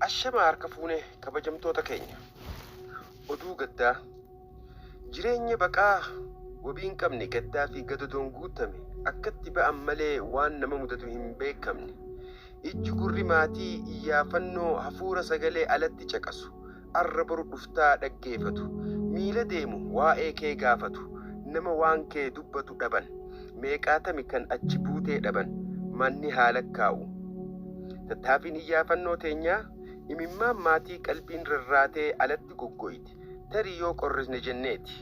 Ashama harka fuune kabajamtoota keenya. Oduu gaddaa jireenya baqaa wabii hin qabne gaddaa fi gadodoon guutame akkatti ba'an malee waan nama mudatu hin beekamne. Ijji gurri maatii iyyaafannoo hafuura sagalee alatti caqasu arra boru dhuftaa dhaggeeffatu miila deemu waa'ee kee gaafatu nama waan kee dubbatu dhaban meeqaatami kan achi buutee dhaban manni haala kaa'u. Tattaafiin iyyaafannoo teenyaa imimmaan maatii qalbiin rarraatee alatti goggo'iti tarii yoo qorrisne jenneeti.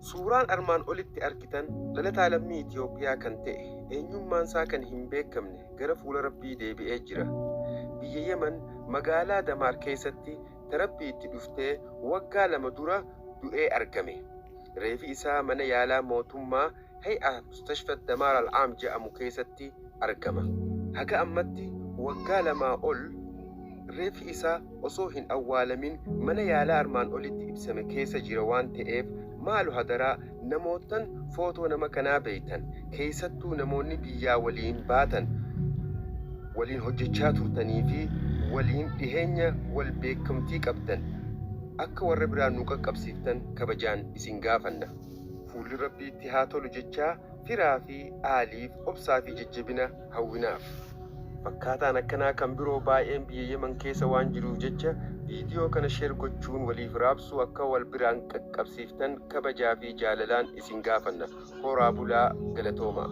Suuraan armaan olitti argitan dhalataa lammii Itoophiyaa kan ta'e eenyummaan isaa kan hin beekamne gara fuula Rabbii deebi'ee jira. Biyya Yemen magaalaa Damaar keessatti tarabbii itti dhuftee waggaa 2 dura du'ee argame. Reefi isaa mana yaalaa mootummaa hay'a mustashfaa Damaar al-Aam jedhamu keessatti argama. Haga ammatti waggaa 2 ol reefi isaa osoo hin awwaalamin mana yaalaa armaan olitti ibsame keessa jira waan ta'eef maalu hadaraa namootan footoo nama kanaa beeytan keessattuu namoonni biyyaa waliin baatan waliin hojjechaa turtanii fi waliin dhiheenya wal beekamtii qabdan akka warra biraan nu qaqqabsiiftan kabajaan isin gaafanna. Fuulli Rabbiitti haa tolu jechaa firaa fi aaliif obsaa fi jajjabina hawwinaaf. Fakkaataan akkanaa kan biroo baay'een biyya Yemen keessa waan jiruuf jecha viidiyoo kana sheer gochuun waliif raabsuu akka wal biraan qaqqabsiiftan kabajaa fi jaalalaan isin gaafanna. Horaa bulaa galatoomaa.